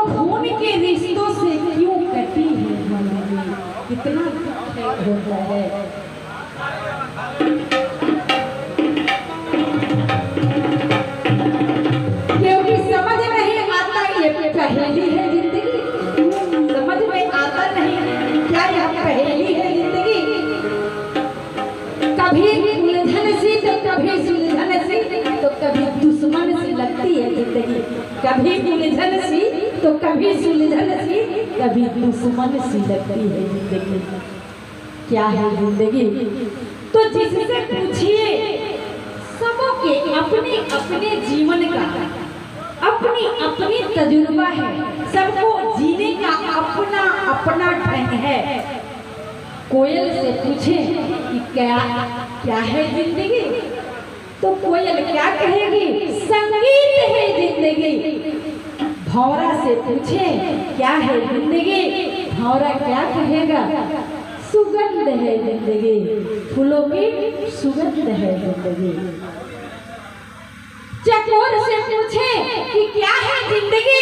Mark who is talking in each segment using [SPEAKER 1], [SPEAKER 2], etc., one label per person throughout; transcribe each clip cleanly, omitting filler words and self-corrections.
[SPEAKER 1] खून के रिश्तों से क्यों कटी है जिंदगी, कितना दुख होता है। क्योंकि समझ नहीं आता ये पहेली है जिंदगी, समझ में आता नहीं क्या यह पहेली है जिंदगी। कभी उलझन सी तो कभी सुलझन सी तो कभी दुश्मन सी लगती है जिंदगी। कभी उलझन सी तो कभी सुलझन सी कभी दुश्मन सी लगती है जिंदगी। क्या है जिंदगी? तो जिससे पूछिए सबके अपने अपने जीवन का अपनी अपनी तजुर्बा है, सबको जीने का अपना अपना ढंग है। कोयल से पूछे कि क्या है जिंदगी, तो कोयल क्या कहेगी? संगीत है जिंदगी। भौरा से पूछे क्या है जिंदगी, भौरा क्या कहेगा? सुगंध है जिंदगी, फूलों की सुगंध है जिंदगी। चकोर से पूछे कि क्या है जिंदगी,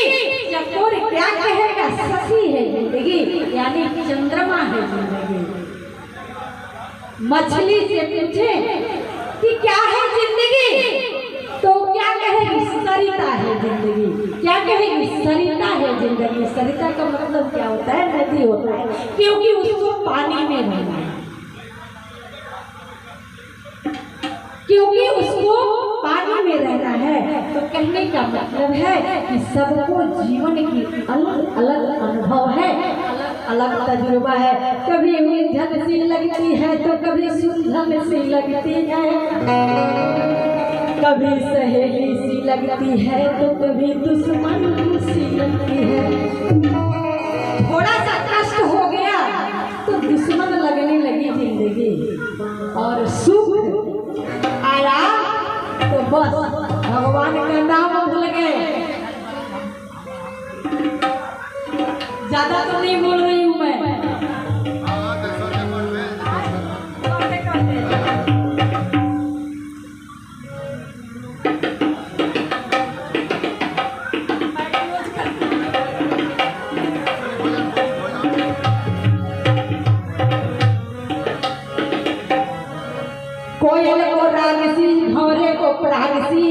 [SPEAKER 1] चकोर क्या कहेगा? शशि है जिंदगी, यानी चंद्रमा है जिंदगी। मछली से पूछे कि क्या है जिंदगी, तो क्या कहेगी? सरिता है जिंदगी। क्या कहेगी? सरिता है जिंदगी। सरिता का मतलब क्या होता है? नदी होता है, क्योंकि उसको पानी में रहना है, क्योंकि उसको पानी में रहना है। तो कहने का मतलब है कि सबको जीवन की अलग अलग अनुभव है, अलग अलग तजुर्बा है। कभी उलझन सी लगती है तो कभी सुलझन सी लगती है, कभी सहेली सी लगती है तो कभी दुश्मन सी लगती है। थोड़ा सा कष्ट हो गया तो दुश्मन लगने लगी जिंदगी, और सुख आया तो बस भगवान का नाम भूल गए। ज्यादा तो नहीं बोल रही हूँ मैं। कोयल को रागसी, भौरे को परागसी,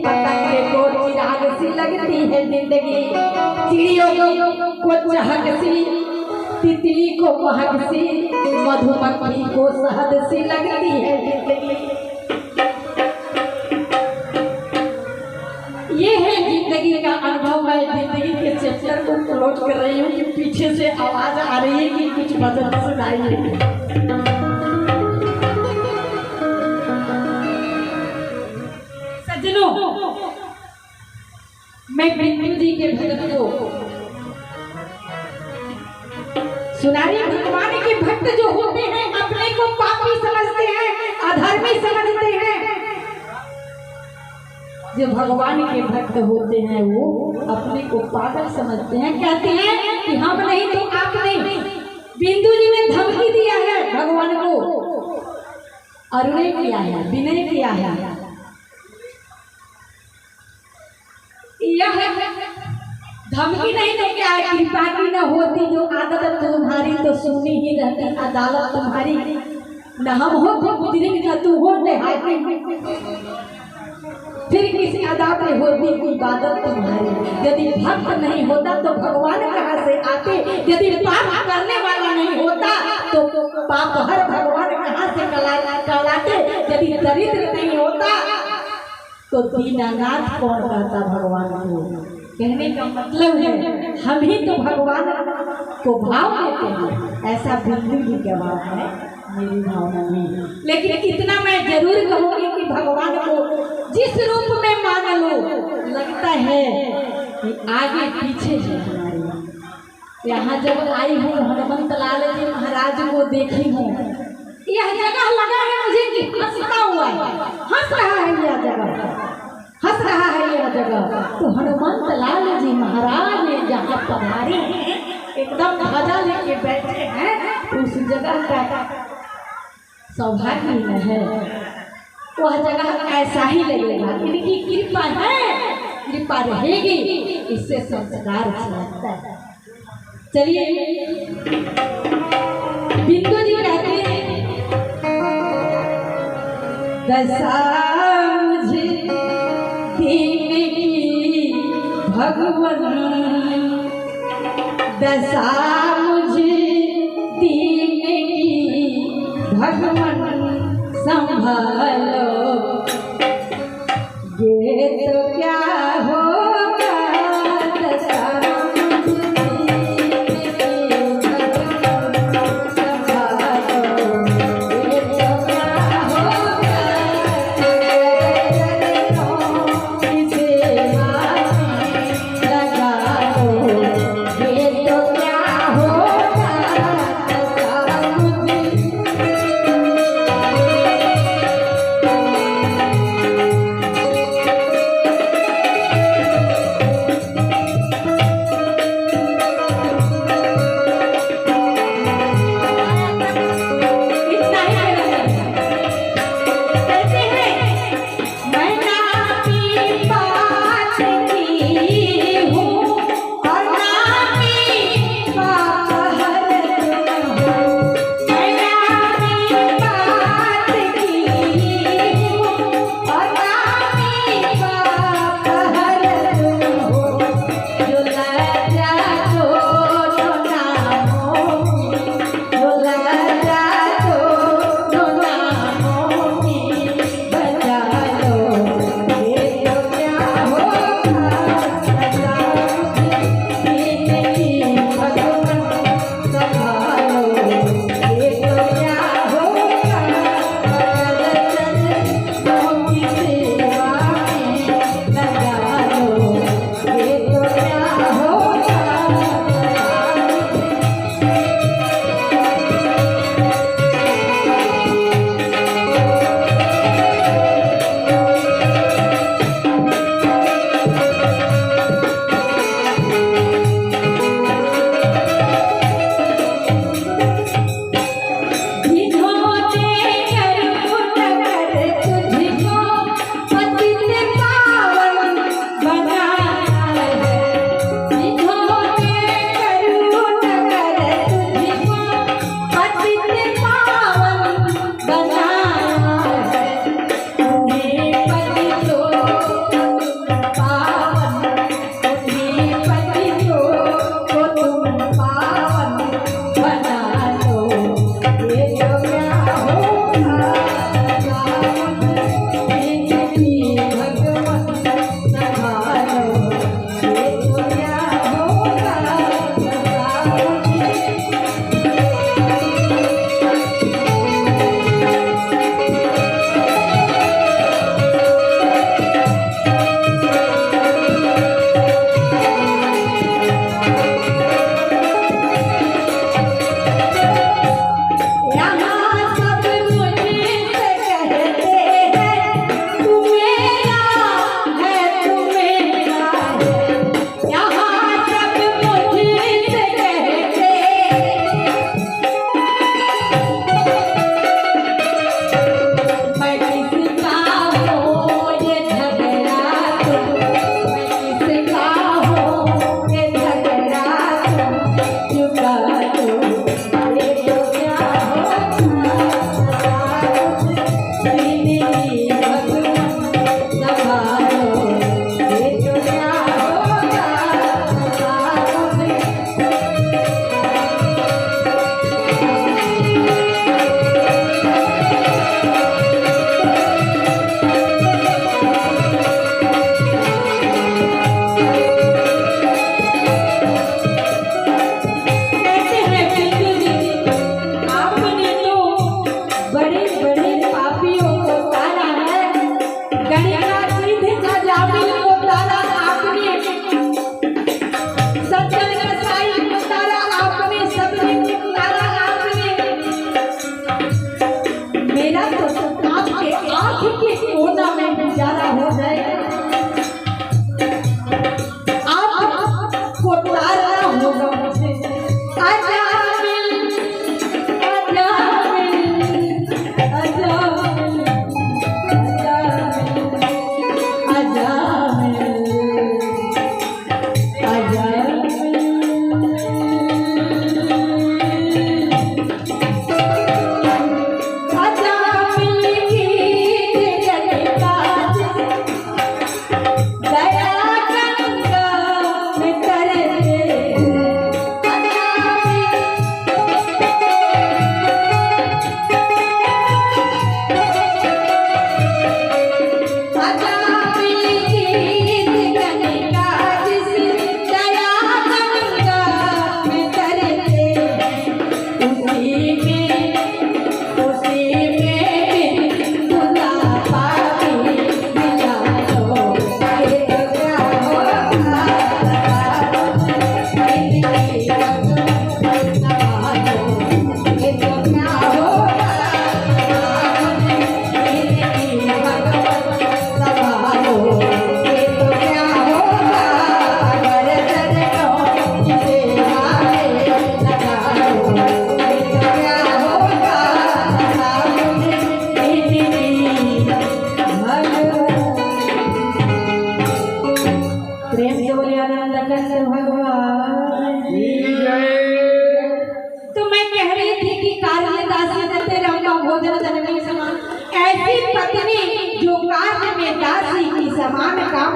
[SPEAKER 1] पतंगे को चिरागसी लगती है जिंदगी। चिड़ियों को चहकसी, तितली को महकसी, मधुमक्खी को शहदसी लगती है जिंदगी। ये है जिंदगी का अनुभव। मैं जिंदगी के चैप्टर को क्लोज कर रही हूँ कि पीछे से आवाज आ रही है कि कुछ भजन सुनाइए। मैं बिंदु जी के भक्त को सुना रही। भगवान के भक्त जो होते हैं अपने को पापी समझते हैं, अधर्मी समझते हैं। जो भगवान के भक्त होते हैं वो अपने को पागल समझते हैं, कहते हैं कि हम नहीं तो आप नहीं। बिंदु जी ने धमकी दिया है भगवान को, अरुणय किया है, विनय किया है। यह धमकी नहीं तो क्या है? कृपा की न होती जो आदत तुम्हारी तो सुनी ही रहती अदालत तुम्हारी। न हम हो तो गुजरी न तू हो देहाती, फिर किसी अदा पे होती इबादत तुम्हारी। यदि भक्त नहीं होता तो भगवान कहाँ से आते? यदि पाप करने वाला नहीं होता तो पाप हर भगवान कहाँ से कहलाते? यदि दरिद्र नहीं होता तो दीनानाथ कौन कहता भगवान को? कहने का मतलब है हम ही तो भगवान को भाव देते हैं। ऐसा बिंदु की जवाब है मेरी भावना में। लेकिन इतना मैं जरूर कहूँगी कि भगवान को जिस रूप में मान लो, लगता है कि आगे पीछे है हमारे। यहाँ जब आई हूँ हनुमंत लाल जी महाराज को देखी हूँ, यह जगह लगा है मुझे कि हंसता हुआ है, हंस रहा है यह जगह, हंस रहा है यह जगह। तो हनुमंत लाल जी महाराज जहाँ पधारे हैं, एकदम ध्वजा लेके बैठे हैं, उस जगह का सौभाग्य है। वह जगह ऐसा ही लगेगा, इनकी कृपा है, कृपा रहेगी। इससे संस्कार छलकता है। चलिए बिंदु जी कहते हैं दशा मुझे दीने की भगवान, दशा मुझे दीने की भगवान संभालो, ये तो क्या होगा दशा नंद भगवान की जय। तो मैं कह रही थी कि कार्य दासी दत्ते रंगा भोजन जननी समान, ऐसी पत्नी जो कार्य में दासी की समान काम